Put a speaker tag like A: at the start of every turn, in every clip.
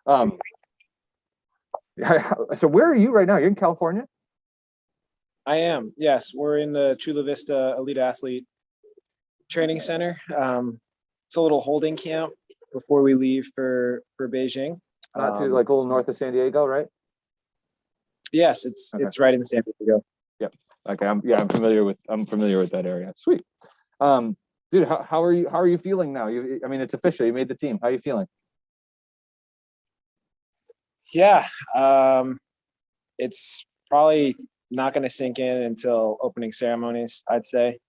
A: Um, so where are you right now? You're in California?
B: I am. Yes, we're in the Chula Vista Elite Athlete Training Center. It's a little holding camp before we leave for Beijing.
A: Not too like a little north of San Diego, right?
B: Yes, it's right in San Diego.
A: Yep. Okay. I'm familiar with that area. Sweet. Dude, how are you feeling now? I mean, it's official. You made the team. How are you feeling?
B: Yeah. It's probably not going to sink in until opening ceremonies, I'd say.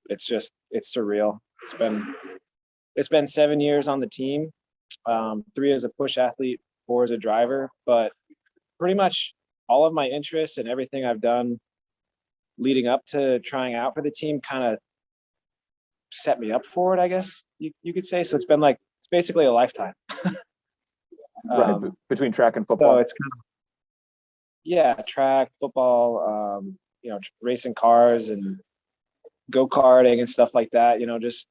B: It's surreal. It's been 7 years on the team, 3 as a push athlete, 4 as a driver, but pretty much all of my interests and everything I've done leading up to trying out for the team kind of set me up for it, I guess you could say. So it's basically a lifetime.
A: Right, between track and football.
B: So it's kind of, track, football, racing cars and go-karting and stuff like that, just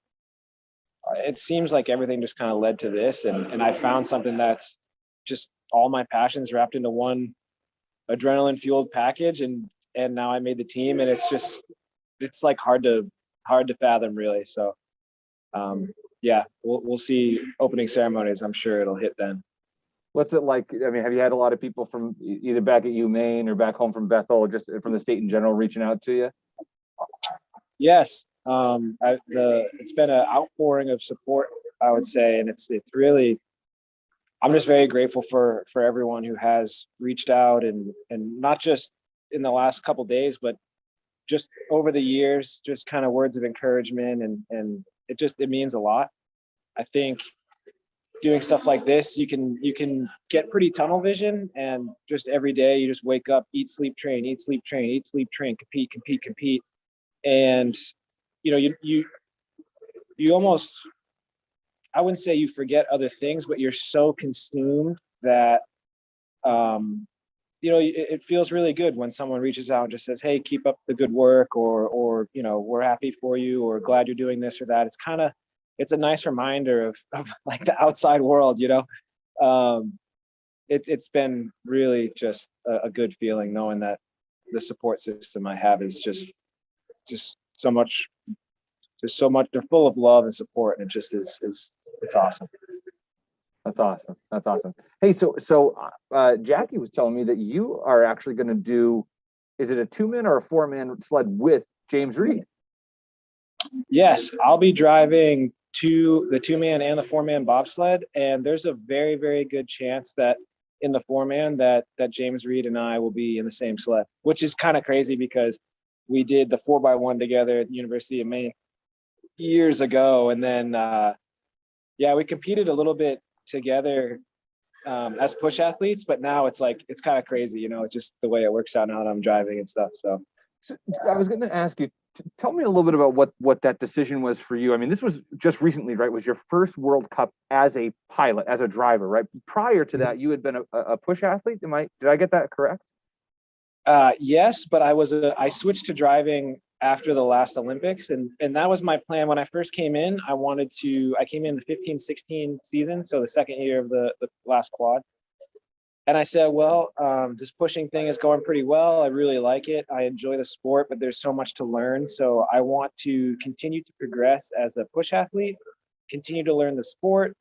B: it seems like everything just kind of led to this, and I found something that's just all my passions wrapped into one adrenaline fueled package, and now I made the team, and it's like hard to fathom, really. So we'll see opening ceremonies. I'm sure it'll hit then.
A: What's it like? I mean, have you had a lot of people from either back at UMaine or back home from Bethel, or just from the state in general, reaching out to you?
B: Yes. It's been an outpouring of support, I would say. And it's really, I'm just very grateful for everyone who has reached out, and not just in the last couple of days, but just over the years, just kind of words of encouragement. And it means a lot. I think doing stuff like this, you can get pretty tunnel vision, and just every day you just wake up, eat, sleep, train, eat, sleep, train, eat, sleep, train, compete. And, you almost, I wouldn't say you forget other things, but you're so consumed that, it feels really good when someone reaches out and just says, hey, keep up the good work, or we're happy for you, or glad you're doing this or that. It's a nice reminder of like the outside world, it's been really just a good feeling knowing that the support system I have is just so much, they're full of love and support, and it just is it's awesome.
A: That's awesome. Hey, so Jackie was telling me that you are actually going to do, is it a 2-man or a 4-man sled with James Reed?
B: Yes, I'll be driving the 2-man and the 4-man bobsled, and there's a very, very good chance that in the 4-man that James Reed and I will be in the same sled, which is kind of crazy because we did the 4x1 together at the University of Maine years ago, and then we competed a little bit together as push athletes, but now it's kind of crazy, just the way it works out now that I'm driving and stuff. So
A: I was going to ask you, tell me a little bit about what that decision was for you. I mean, this was just recently, right? Was your first World Cup as a pilot, as a driver, right? Prior to that, you had been a push athlete. Did I get that correct?
B: Yes, but I switched to driving after the last Olympics, and that was my plan when I first came in. I came in the 15-16 season, so the second year of the last quad. And I said, well, this pushing thing is going pretty well. I really like it. I enjoy the sport, but there's so much to learn. So I want to continue to progress as a push athlete, continue to learn the sport.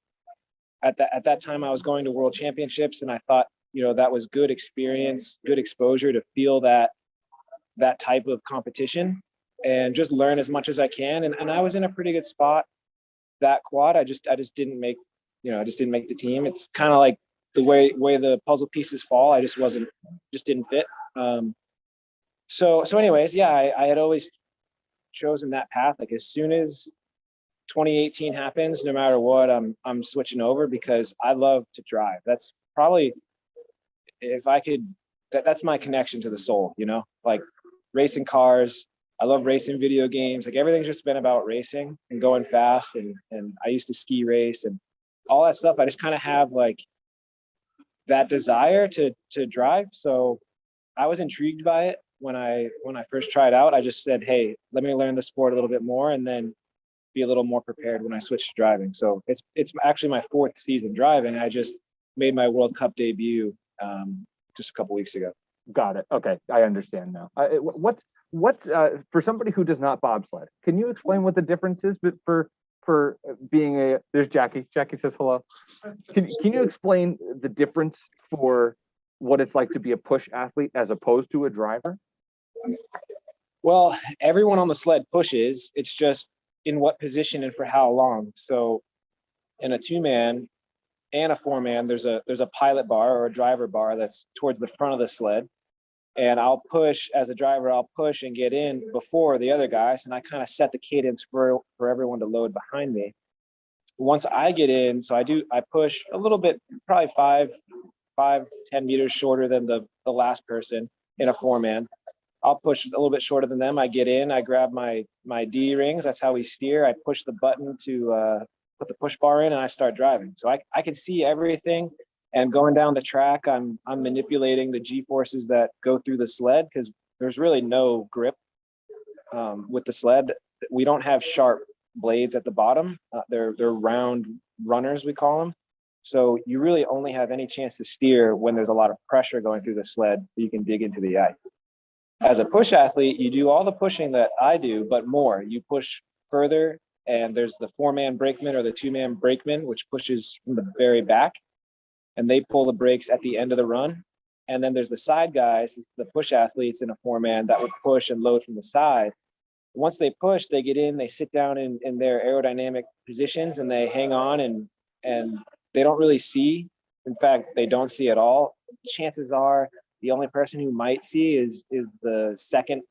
B: At that time, I was going to world championships, and I thought, that was good experience, good exposure to feel that type of competition and just learn as much as I can. And I was in a pretty good spot that quad. I just didn't make, the team. It's kind of like the way the puzzle pieces fall. I just didn't fit. So anyways, I had always chosen that path. Like as soon as 2018 happens, no matter what, I'm switching over because I love to drive. That's probably, if I could, that's my connection to the soul, like racing cars. I love racing video games. Like everything's just been about racing and going fast. And I used to ski race and all that stuff. I just kind of have like that desire to drive. So I was intrigued by it when I first tried out. I just said, hey, let me learn the sport a little bit more and then be a little more prepared when I switched to driving. So it's actually my 4th season driving. made my World Cup debut just a couple weeks ago.
A: Got it. Okay, I understand now. What for somebody who does not bobsled, can you explain what the difference is? But for being a there's Jackie. Jackie says hello. Can you explain the difference for what it's like to be a push athlete as opposed to a driver?
B: Well, everyone on the sled pushes. It's just in what position and for how long. So in a two-man and a four-man, there's a pilot bar or a driver bar that's towards the front of the sled. And I'll push as a driver, I'll push and get in before the other guys. And I kind of set the cadence for everyone to load behind me. Once I get in, so I push a little bit, probably 10 meters shorter than the last person in a four-man. I'll push a little bit shorter than them. I get in, I grab my D rings. That's how we steer. I push the button to put the push bar in, and I start driving. So I can see everything. And going down the track, I'm manipulating the G forces that go through the sled because there's really no grip with the sled. We don't have sharp blades at the bottom. They're round runners, we call them. So you really only have any chance to steer when there's a lot of pressure going through the sled. You can dig into the ice. As a push athlete, you do all the pushing that I do, but more. You push further, and there's the four-man brakeman or the two-man brakeman, which pushes from the very back, and they pull the brakes at the end of the run. And then there's the side guys, the push athletes in a four-man that would push and load from the side. Once they push, they get in, they sit down in their aerodynamic positions, and they hang on, and they don't really see. In fact, they don't see at all. Chances are the only person who might see is the second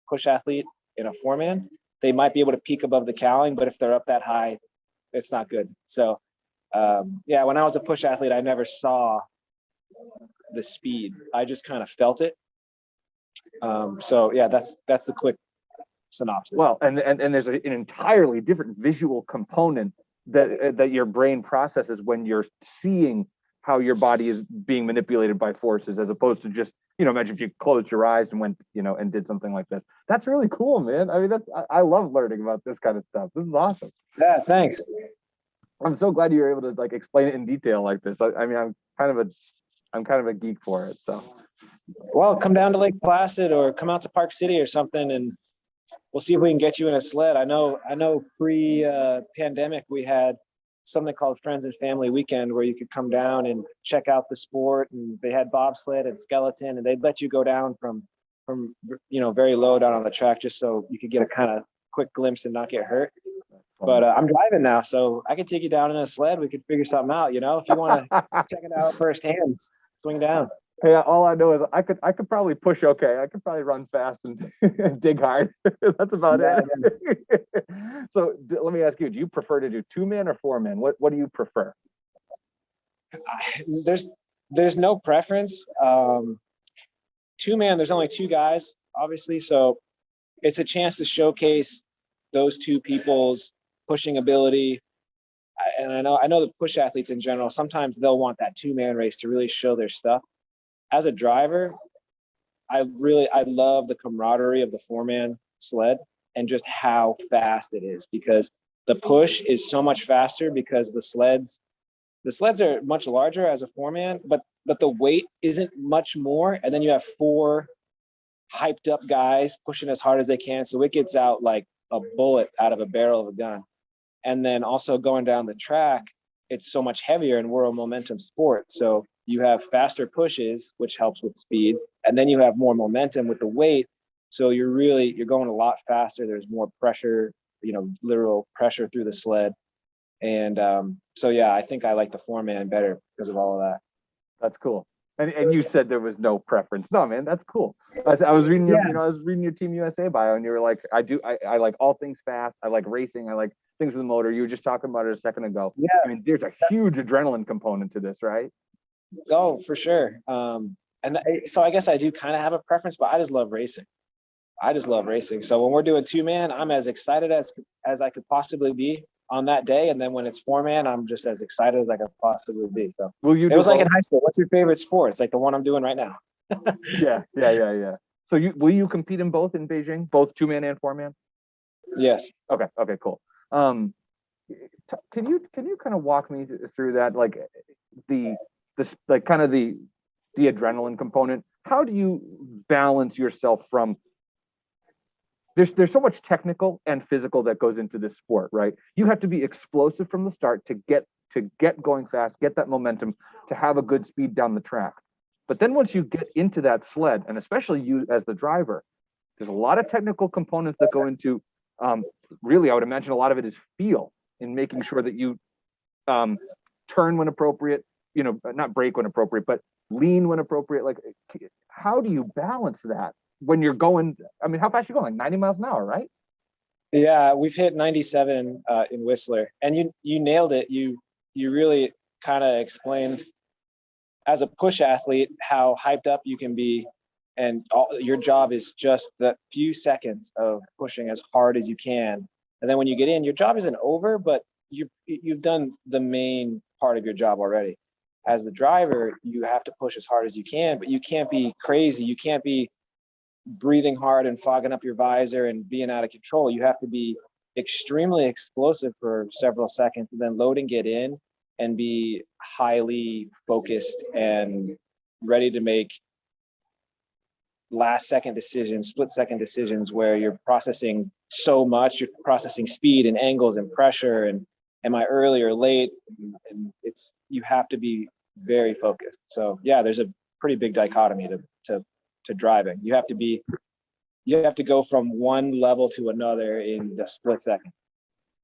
B: push athlete in a four-man. They might be able to peek above the cowling, but if they're up that high, it's not good. So yeah, when I was a push athlete, I never saw the speed. I just kind of felt it. So yeah, that's the quick synopsis.
A: Well, and there's an entirely different visual component that your brain processes when you're seeing how your body is being manipulated by forces, as opposed to just, imagine if you closed your eyes and went, and did something like this. That's really cool, man. I mean, I love learning about this kind of stuff. This is awesome.
B: Yeah, thanks.
A: I'm so glad you were able to explain it in detail like this. I mean, I'm kind of a geek for it. So,
B: well, come down to Lake Placid or come out to Park City or something, and we'll see if we can get you in a sled. I know pre-pandemic we had something called Friends and Family Weekend where you could come down and check out the sport, and they had bobsled and skeleton, and they'd let you go down from very low down on the track just so you could get a kind of quick glimpse and not get hurt. But I'm driving now, so I could take you down in a sled. We could figure something out, if you want to check it out firsthand, swing down.
A: Hey, all I know is I could probably push okay. I could probably run fast and dig hard. That's about it. So let me ask you: do you prefer to do two-man or four-man? What do you prefer?
B: There's no preference. Two-man, there's only two guys, obviously, so it's a chance to showcase those two people's pushing ability. And I know the push athletes in general, sometimes they'll want that two-man race to really show their stuff. As a driver, I love the camaraderie of the four-man sled and just how fast it is, because the push is so much faster because the sleds are much larger as a four-man, but the weight isn't much more. And then you have four hyped up guys pushing as hard as they can. So it gets out like a bullet out of a barrel of a gun. And then also going down the track, it's so much heavier, and we're a momentum sport. So you have faster pushes, which helps with speed. And then you have more momentum with the weight. So you're going a lot faster. There's more pressure, literal pressure through the sled. And so, yeah, I think I like the four-man better because of all of that.
A: That's cool. And you said there was no preference. No, man, that's cool. I was reading your Team USA bio, and you were like, I like all things fast. I like racing. I like things with the motor. You were just talking about it a second ago.
B: Yeah.
A: I mean, there's a huge adrenaline component to this, right?
B: Oh, for sure. So I guess I do kind of have a preference, but I just love racing. So when we're doing two-man, I'm as excited as I could possibly be on that day. And then when it's four-man, I'm just as excited as I could possibly be. So it was like in high school. What's your favorite sport? It's like the one I'm doing right now.
A: Yeah. So will you compete in both in Beijing, both two-man and four-man?
B: Yes.
A: Okay, cool. Can you kind of walk me through that, like the this, like kind of the adrenaline component. How do you balance yourself from there's so much technical and physical that goes into this sport, right? You have to be explosive from the start to get going fast, get that momentum, to have a good speed down the track. But then once you get into that sled, and especially you as the driver, there's a lot of technical components that go into really, I would imagine a lot of it is feel in making sure that you turn when appropriate, not brake when appropriate, but lean when appropriate. Like, how do you balance that when you're going? I mean, how fast are you going? Like 90 miles an hour, right?
B: Yeah, we've hit 97 in Whistler, and you nailed it. You really kind of explained as a push athlete how hyped up you can be, and your job is just the few seconds of pushing as hard as you can. And then when you get in, your job isn't over, but you've done the main part of your job already. As the driver, you have to push as hard as you can, but you can't be crazy. You can't be breathing hard and fogging up your visor and being out of control. You have to be extremely explosive for several seconds, and then load and get in and be highly focused and ready to make last second decisions, split second decisions, where you're processing so much. You're processing speed and angles and pressure and am I early or late? And you have to be very focused. So yeah, there's a pretty big dichotomy to driving. You have to go from one level to another in the split second.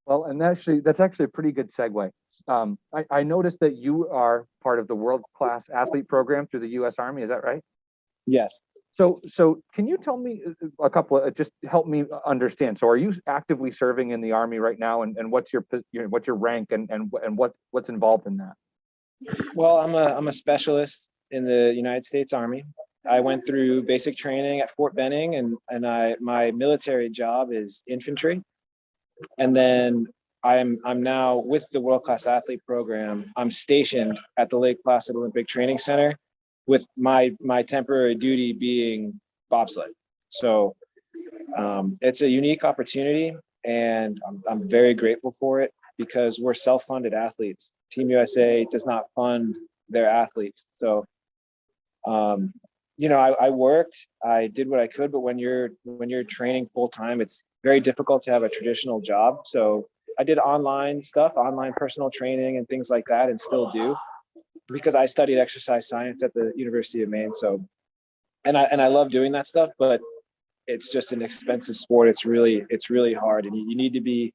A: Well, and that's actually a pretty good segue. I noticed that you are part of the world-class athlete program through the U.S. Army. Is that right?
B: Yes.
A: So can you tell me a couple of, just help me understand. So are you actively serving in the Army right now, and what's your rank and what's involved in that?
B: Well, I'm a specialist in the United States Army. I went through basic training at Fort Benning, and my military job is infantry. And then I'm now with the World Class Athlete Program. I'm stationed at the Lake Placid Olympic Training Center, with my temporary duty being bobsled. So it's a unique opportunity, and I'm very grateful for it, because we're self-funded athletes. Team USA does not fund their athletes. So I worked, I did what I could, but when you're training full time, it's very difficult to have a traditional job. So I did online stuff, online personal training and things like that, and still do, because I studied exercise science at the University of Maine. So, and I love doing that stuff, but it's just an expensive sport. It's really hard, and you need to be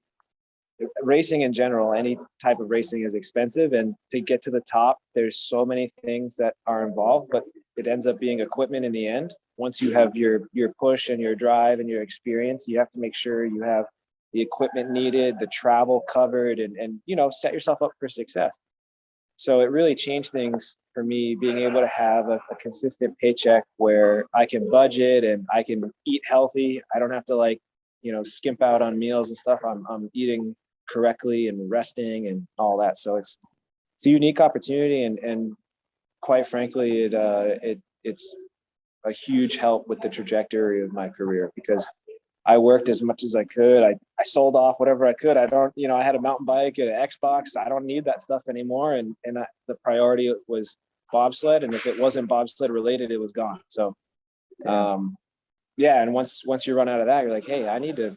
B: racing in general. Any type of racing is expensive, and to get to the top, there's so many things that are involved, but it ends up being equipment in the end. Once you have your push and your drive and your experience, you have to make sure you have the equipment needed, the travel covered, and set yourself up for success. So it really changed things for me, being able to have a consistent paycheck where I can budget and I can eat healthy. I don't have to skimp out on meals and stuff. I'm eating correctly and resting and all that. So it's a unique opportunity, and quite frankly, it's a huge help with the trajectory of my career, because I worked as much as I could. I sold off whatever I could. I had a mountain bike and an Xbox. I don't need that stuff anymore. And the priority was bobsled. And if it wasn't bobsled related, it was gone. So, and once you run out of that, you're like, hey, I need to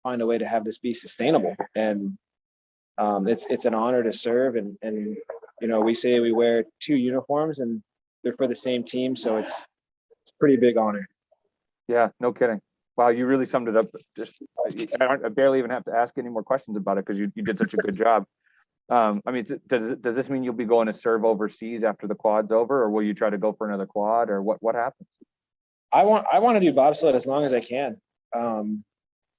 B: find a way to have this be sustainable. And it's an honor to serve. And we say we wear two uniforms, and they're for the same team. So it's a pretty big honor.
A: Yeah, no kidding. Wow, you really summed it up. I barely even have to ask any more questions about it, because you did such a good job. I mean, does this mean you'll be going to serve overseas after the quad's over, or will you try to go for another quad, or what happens?
B: I want to do bobsled as long as I can.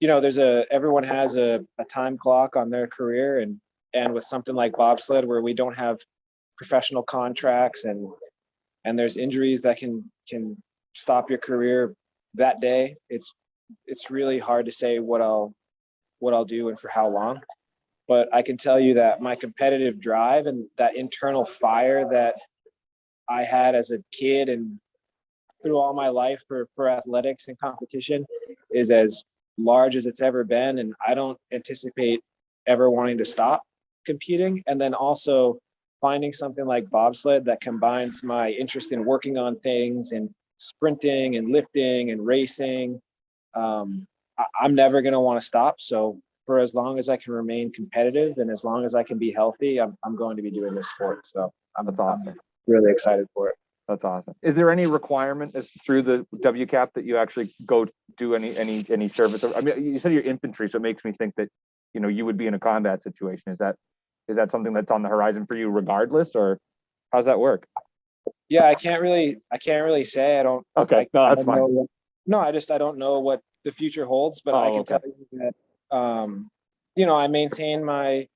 B: Everyone has a time clock on their career, and with something like bobsled, where we don't have professional contracts and there's injuries that can stop your career that day, it's really hard to say what I'll do and for how long. But I can tell you that my competitive drive and that internal fire that I had as a kid and through all my life for athletics and competition is as large as it's ever been. And I don't anticipate ever wanting to stop competing. And then also finding something like bobsled that combines my interest in working on things and sprinting and lifting and racing, I'm never going to want to stop. So for as long as I can remain competitive and as long as I can be healthy, I'm going to be doing this sport. So
A: That's awesome.
B: I'm really excited for it.
A: That's awesome. Is there any requirement through the WCAP that you actually go do any service? I mean, you said you're infantry, so it makes me think that, you know, you would be in a combat situation. Is that something that's on the horizon for you regardless, or how's that work?
B: Yeah, I can't really say. I don't.
A: Okay, no, that's fine.
B: No, I don't know what the future holds, but I can tell you that, I maintain my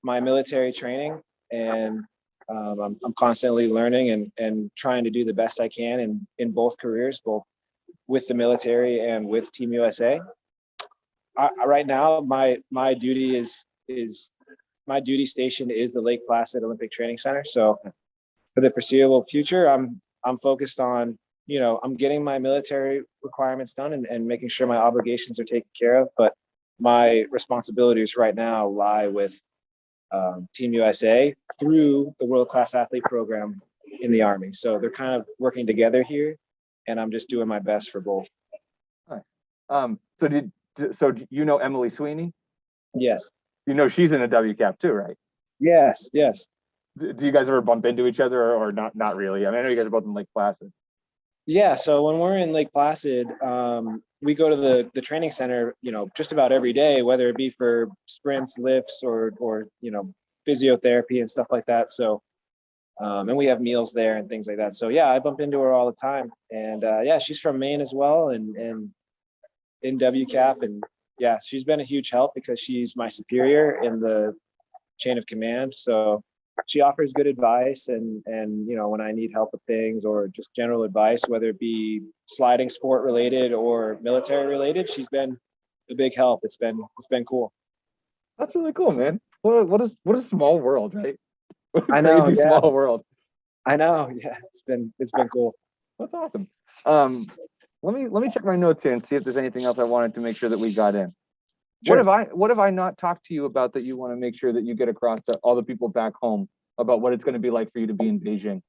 B: military training, and I'm constantly learning and trying to do the best I can in both careers, both with the military and with Team USA. Right now, my duty my duty station is the Lake Placid Olympic Training Center. So for the foreseeable future, I'm focused on, I'm getting my military requirements done and making sure my obligations are taken care of. But my responsibilities right now lie with Team USA through the World Class Athlete Program in the Army. So they're kind of working together here, and I'm just doing my best for both.
A: All right. So do you know Emily Sweeney?
B: Yes.
A: You know she's in a WCAP too, right?
B: Yes.
A: Do you guys ever bump into each other or not? Not really. I mean, I know you guys are both in Lake Placid.
B: Yeah. So when we're in Lake Placid, we go to the training center, just about every day, whether it be for sprints, lifts, or physiotherapy and stuff like that. So, and we have meals there and things like that. So yeah, I bump into her all the time. And yeah, she's from Maine as well, and in WCAP, and yeah, she's been a huge help because she's my superior in the chain of command. So she offers good advice, and when I need help with things or just general advice, whether it be sliding sport related or military related, she's been a big help. It's been cool.
A: That's really cool, man. What a small world, right? What a
B: I know,
A: crazy
B: yeah.
A: small world.
B: I know, yeah. It's been cool.
A: That's awesome. Let me check my notes here and see if there's anything else I wanted to make sure that we got in.
B: Sure.
A: What have I not talked to you about that you want to make sure that you get across to all the people back home about what it's going to be like for you to be in Beijing?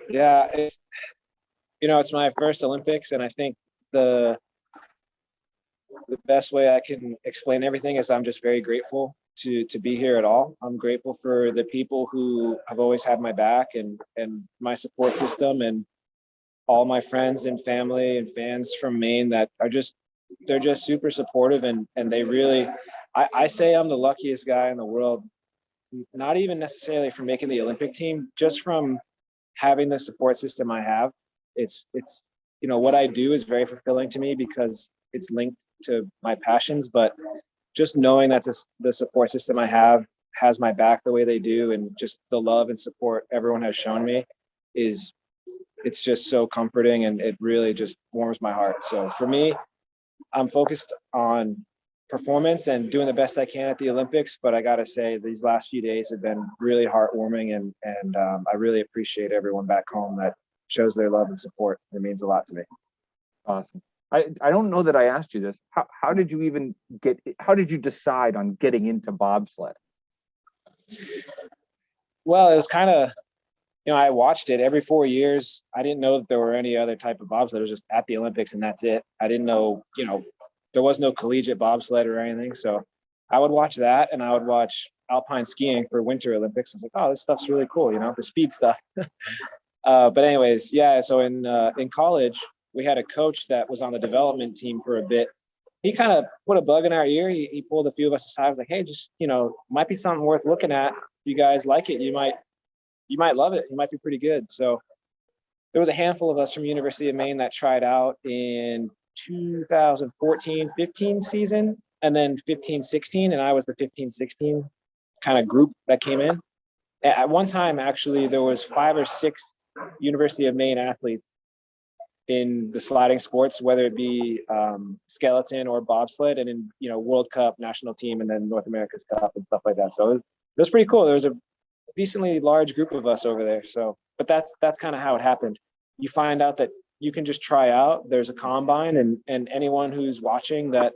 B: Yeah, it's my first Olympics, and I think the best way I can explain everything is I'm just very grateful to be here at all. I'm grateful for the people who have always had my back and my support system, and all my friends and family and fans from Maine that they're just super supportive, and they really, I say I'm the luckiest guy in the world, not even necessarily from making the Olympic team, just from having the support system I have. It's what I do is very fulfilling to me because it's linked to my passions, but just knowing that the support system I have has my back the way they do, and just the love and support everyone has shown me it's just so comforting, and it really just warms my heart. So for me, I'm focused on performance and doing the best I can at the Olympics, but I gotta say these last few days have been really heartwarming, and I really appreciate everyone back home that shows their love and support. It means a lot to me.
A: Awesome. I don't know that I asked you this. How did you decide on getting into bobsled?
B: Well, it was kind of, I watched it every 4 years. I didn't know that there were any other type of bobsled. It was just at the Olympics and that's it. I didn't know, there was no collegiate bobsled or anything. So I would watch that, and I would watch alpine skiing for Winter Olympics. I was like, oh, this stuff's really cool, the speed stuff. But anyways, yeah. So in college, we had a coach that was on the development team for a bit. He kind of put a bug in our ear. He pulled a few of us aside. Was like, hey, just, might be something worth looking at. If you guys like it, you might love it. It might be pretty good. So there was a handful of us from University of Maine that tried out in 2014-15 season, and then 15-16, and I was the 15-16 kind of group that came in. At one time, actually, there was 5 or 6 University of Maine athletes in the sliding sports, whether it be skeleton or bobsled, and in World Cup, national team, and then North America's Cup and stuff like that. So it was pretty cool. There was a decently large group of us over there. So, but that's kind of how it happened. You find out that you can just try out. There's a combine, and anyone who's watching that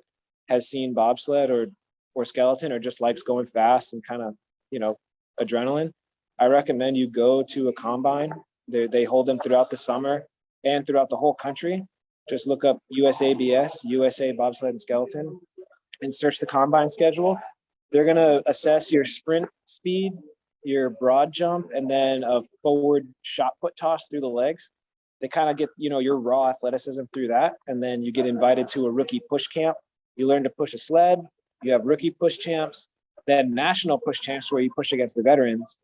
B: has seen bobsled or or skeleton or just likes going fast and kind of, adrenaline, I recommend you go to a combine. They hold them throughout the summer and throughout the whole country. Just look up USABS, USA Bobsled and Skeleton, and search the combine schedule. They're going to assess your sprint speed, your broad jump, and then a forward shot put toss through the legs. They kind of get, your raw athleticism through that. And then you get invited to a rookie push camp. You learn to push a sled. You have rookie push champs, then national push champs where you push against the veterans,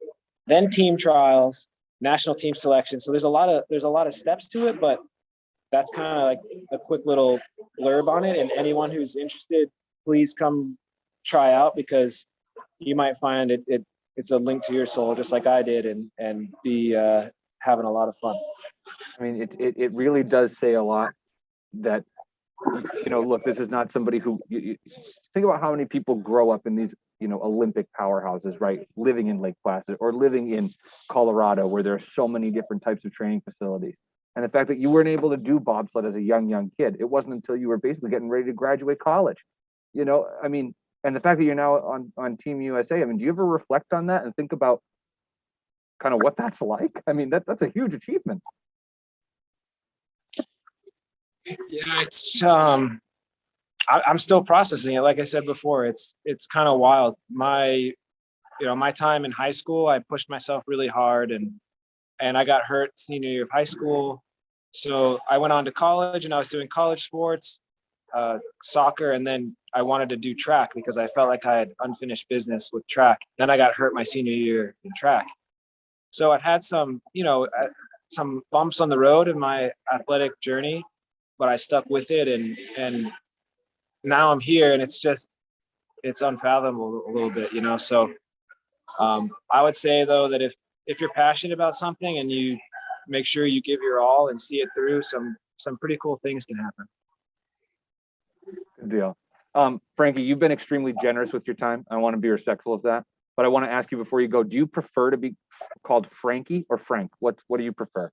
B: then team trials, national team selection. So there's a lot of steps to it, but that's kind of like a quick little blurb on it. And anyone who's interested, please come try out, because you might find it's a link to your soul, just like I did, and be having a lot of fun.
A: I mean, it really does say a lot that, look, this is not somebody who, you think about how many people grow up in these, Olympic powerhouses, right? Living in Lake Placid or living in Colorado, where there are so many different types of training facilities. And the fact that you weren't able to do bobsled as a young kid, it wasn't until you were basically getting ready to graduate college. I mean, and the fact that you're now on Team USA, I mean, do you ever reflect on that and think about kind of what that's like? I mean, that's a huge achievement.
B: Yeah, it's I'm still processing it. Like I said before, it's kind of wild. My time in high school, I pushed myself really hard, and I got hurt senior year of high school. So I went on to college, and I was doing college sports, soccer, and then I wanted to do track because I felt like I had unfinished business with track. Then I got hurt my senior year in track. So I've had some bumps on the road in my athletic journey, but I stuck with it, and now I'm here, and it's unfathomable a little bit, So I would say though that if you're passionate about something and you make sure you give your all and see it through, some pretty cool things can happen.
A: Good deal. Frankie, you've been extremely generous with your time. I want to be respectful of that, but I want to ask you before you go, do you prefer to be called Frankie or Frank? What do you prefer?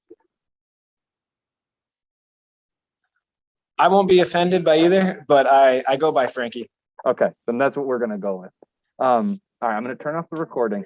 B: I won't be offended by either, but I go by Frankie.
A: Okay, then that's what we're going to go with. All right, I'm going to turn off the recording.